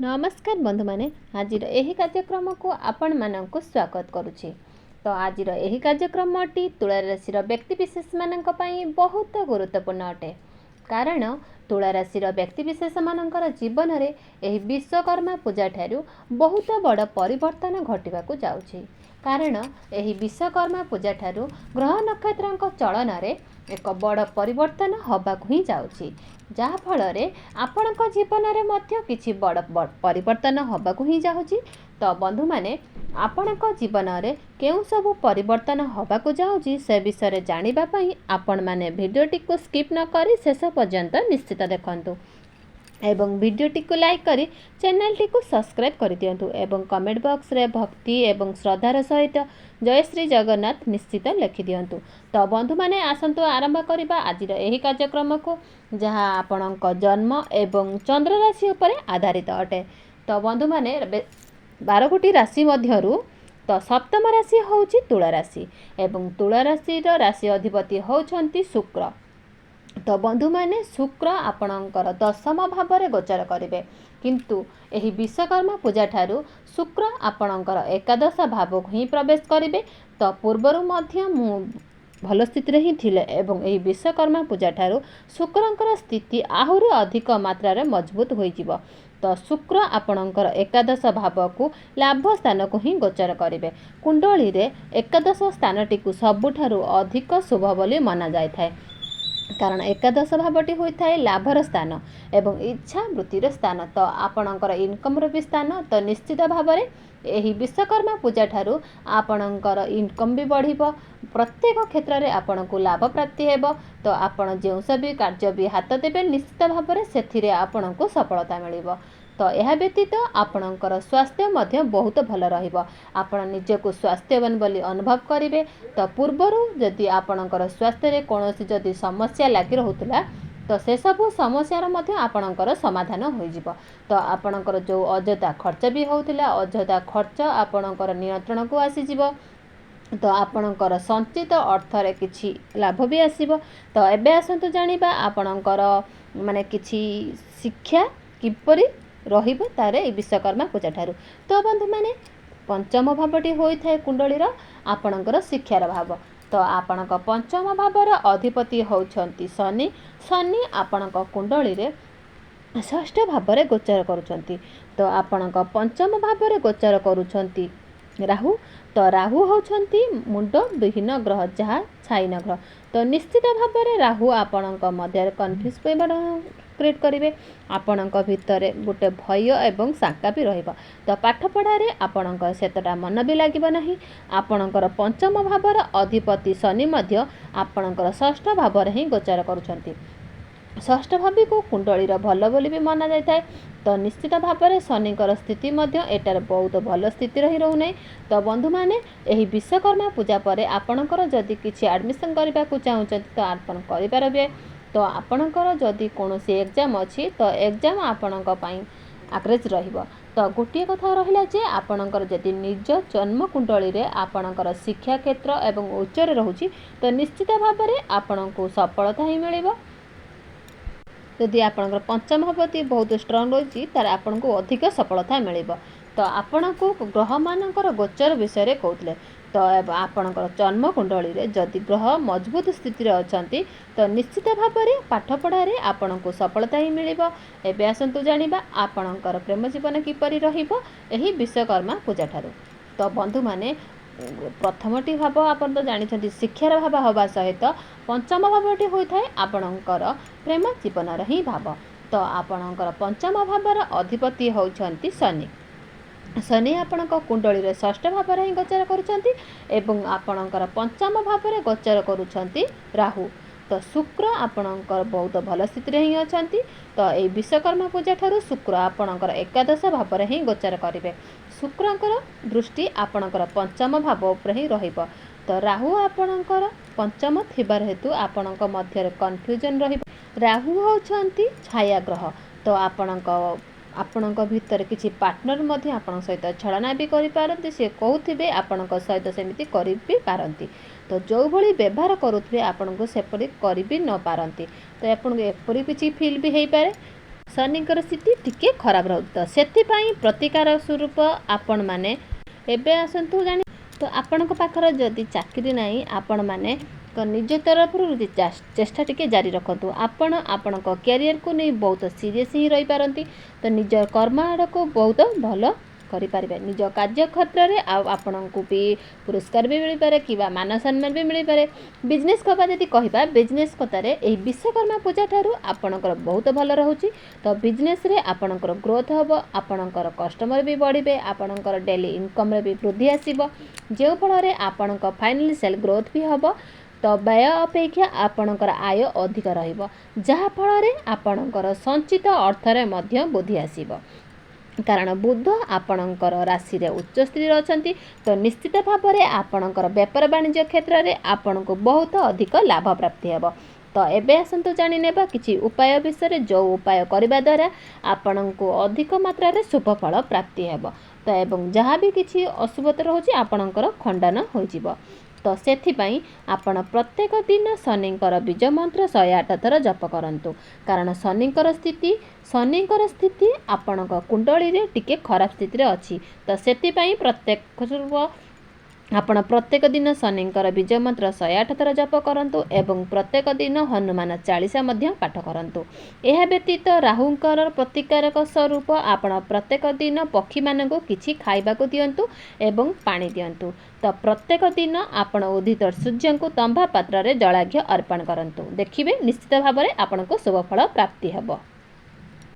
नमस्कार बंधु माने आज यही कार्यक्रम को आपण मानक स्वागत करुछि। तो आज यही कार्यक्रमटी तुला राशि व्यक्तिविशेष मानक पई बहुत गुरुत्वपूर्ण अटे। कारण तुला राशि व्यक्तिविशेष मानकर जीवन में यही विश्वकर्मा पूजा ठारू बहुत बड़ परिवर्तन घटवाक जाउछि। कारण यही विश्वकर्मा पूजा ठारू ग्रह नक्षत्र चलन में एक बड़ परिवर्तन होबाक ही जाउछि। जहा फल आपण जीवन में किसी बड़ परिवर्तन होबाक ही जाउछि। तो बंधु माने आपण जीवन में केउ सब परिवर्तन होबाक जाउछि से विषय जानिबा पई आपण माने भिडियोटी को स्किप न करी शेष पर्यंत निश्चित देखंतु एवं भिडियोटी को लाइक करी चैनल टी को सब्सक्राइब कर दियंतु एवं कमेंट बॉक्स रे भक्ति एवं श्रद्धार सहित जय श्री जगन्नाथ निश्चित लिखि दियंतु। तो बंधु माने आसंतु आरंभ करिबा आज एही कार्यक्रम को जहाँ आपणक जन्म एवं चंद्र राशि उपरे आधारित अटे। तो बंधु माने 12 गोटी राशि मध्यरु तो सप्तम राशि होउची तुला राशि एवं तुला राशि राशि अधिपति होउछंती शुक्र। तो बंधु माने शुक्र आपणकर दशम भाव में गोचर करेंगे किंतु एही विश्वकर्मा पूजा ठारू शुक्र आपणकर एकादश भाव को ही प्रवेश करेंगे। तो पूर्वर भल स्थिति ही थिले एवं एही विश्वकर्मा पूजा ठारू शुक्रंकर स्थिति आहुरी अधिक मात्रा रे मजबूत होई जिवो। तो शुक्र आपणकर एकादश भाव को लाभ स्थान को ही गोचर करेंगे। कुंडली रे एकादश स्थान टी सबुठारु अधिक शुभ बोली माना जाय थाए। कारण एकादश भावटी होता है लाभर स्थान एवं इच्छा वृत्तिर स्थान। तो आपणकर इनकम भी स्थान। तो निश्चित भाव में यही विश्वकर्मा पूजा ठारू आपणकर इनकम भी बढ़िबो। प्रत्येक क्षेत्र में आपण को लाभ प्राप्ति हेबो। तो आपण जो सब कार्य भी हाथ देबे निश्चित भाव में से आपण को सफलता मिलिबो। तो यह व्यतीत आपणकर स्वास्थ्य मध्य बहुत भल रहिबो। आपण निजको स्वास्थ्यवान बोली अनुभव करेंगे। तो पूर्वर जदि आपणकर स्वास्थ्य रे कोनोसी जदि समस्या लागि रहुतला तो से सबु समस्यार मध्य आपणकर समाधान हो जिवो। तो आपणकर जो अजथा खर्च भी होउतला अजथा खर्च आपणकर नियंत्रण को आसी जिवो। तो आपणकर संचित अर्थ रे किछि लाभ भी आसीबो। तो एबे आसंतु जानिबा आपणकर माने किछि शिक्षा किपरि रहिबो तारे विश्वकर्मा पूजा ठारू। तो बंधु माने पंचम भावटी होता है कुंडलीर आपणकर शिक्षार भाव। तो आपणक पंचम भावर अधिपति होउछंती शनि। शनि आपणक कुंडली रे षष्ठ भाव में गोचर करुछंती। तो आपणक पंचम भाव में गोचर करुछंती राहु। तो राहु होउछंती मुंड विहीन ग्रह जहाँ छाईन ग्रह। तो निश्चित भाव में राहु आपणक मध्य कन्फ्यूज क्रिएट करेंगे। आपणक भितर गोटे भय एवं शंका भी रहिबो। तो पाठ पढ़ारे आपणकर सेतटा मन भी लागिबो नाही। आपणकर पंचम भावर अधिपति शनि मध्य आपणकर षष्ठ भाव में ही गोचर करुछंती। षष्ठ भावी को कुंडलीर भल बोली भी माना जाय थाए। तो निश्चित भाव में शनिकर स्थिति मध्य एटार बहुत भल स्थिति रही रहूना। तो बंधु माने एही विश्वकर्मा पूजा पर आपणकर जदि किछि एडमिशन करबा को चाहुचंती तो आपण करि पारबे। तो आपणकर जदि कोनोसी एग्जाम अच्छी तो एग्जाम आपणक पई आग्रेज रहिबो। तो गोटे कथा रहिला जे आपणकर जदि निज जन्म कुंडली रे आपणकर शिक्षा क्षेत्र एवं उच्चरे रहुची तो निश्चित भाव में आपणको सफलता ही मिलिबो। यदि आपणकर पंचम भावती बहुत स्ट्रांग रही तार आपण को अधिक सफलता मिलिबो। तो आपण को ग्रह मानकर गोचर विषय कहते। तो आपणकर जन्म कुंडली रे जदि ग्रह मजबूत स्थिति अछंती तो निश्चित भाव में पाठ पढ़ारे आपण को सफलता ही मिलिबो। एबे आसंतु जानिबा आपणकर प्रेम जीवन किपरि रहिबो एही विश्वकर्मा पूजा ठारू। तो बंधु माने प्रथमटी भाव आपण तो जानिछंती शिक्षार भाव होबा सहित पंचम भावटी होता है आपणकर प्रेम जीवन ही भाव। तो आपणकर पंचम भावर अधिपति होउछंती शनि। शनि आपणक कुंडली रे षष्ठ भाव में ही गोचर करुछंती एवं आपणकर पंचम भाव में गोचर करुछंती राहु। तो शुक्र आपणकर बहुत भल स्थिति ही अछंती। तो ये विश्वकर्मा पूजा ठारू शुक्र आपणकर एकादश भाव में ही गोचर करेंगे। शुक्रंकर दृष्टि आपणकर पंचम भाव उपर ही रहिबो। तो राहु आपणकर पंचम थिबार हेतु आपणक मध्य कन्फ्यूजन रहिबो। राहु होउछंती छाया ग्रह। तो आपणक भितर किसी पार्टनर मध्य आपण सहित छलना भी करि पारंती। से कहूथिबे आपणक सहित सेमिति करि भी पारंती। तो जो भली व्यवहार करुथिबे आपण को सेपरि करि भी न पारंती। तो आपण एपरि किछि फील भी हेई पारे शनिଙ୍କର स्थिति टिके खराब रहउछि त सेथिपाई प्रतिकार स्वरूप आपण माने एबे आसंतु जानि तो आपणक पाखर जदि चाकरी नाही आपण माने निज तरफ चेष्टा टिके जारी रखतु आपण आपणक कैरियर को नहीं बहुत सीरियस ही रही पारंती तो निज कर्म आड़ को बहुत भल करि पारिबे निज कार्य क्षेत्र रे आपण को भी पुरस्कार भी मिल पारे कि मान सम्मान भी मिल पारे बिजनेस कबा जदि कहबा बिजनेस कतारे एही विश्वकर्मा पूजा ठारू आपणकर बहुत भल रहउची तो बिजनेस रे आपणकर ग्रोथ हबो आपणकर कस्टमर भी बढ़िबे आपणकर डेली इनकम रे भी वृद्धि आसीबो जे फल रे आपणक फाइनेंशियल ग्रोथ भी हबो तो व्यय अपेक्षा आपणकर आय अधिक रहिबो जहा फल रे आपणकर संचित अर्थ रे मध्य वृद्धि आसीबो कारण बुध आपणकर राशि रे उच्च स्थिति अछंती तो निश्चित भाव में आपणकर व्यापार वाणिज्य क्षेत्र में आपण को बहुत अधिक लाभ प्राप्ति हेबो तो एबे आसंतु जानि नेबा किछि उपाय विषय जो उपाय करबा द्वारा आपण को अधिक मात्रा रे शुभ फल प्राप्ति हेबो तो एवं जहाँ भी किछि अशुभता रहउछि आपणकर खंडन होई जिवो तो सेथिपाई आपण प्रत्येक दिन शनिंकर बीज मंत्र 108 थर जप करंतु कारण शनिंकर स्थिति आपणक कुंडली रे टिके खराब स्थिति रे अछि तो सेथिपाई आपण प्रत्येक दिन शनिंकर बीज मंत्र 108 थर जप करंतु एवं प्रत्येक दिन हनुमान चालीसा मध्य पाठ करंतु एहा व्यतीत राहुंकर प्रतिकारक स्वरूप आपण प्रत्येक दिन पक्षी मानकु किछि खाइबाकू दियंतु एवं पानी दियंतु तो प्रत्येक दिन आपण उदित सूर्य को तंबा पात्र रे जलाघ्य अर्पण करंतु देखिबे निश्चित भाव में आपनको शुभ फल प्राप्ति हेबो।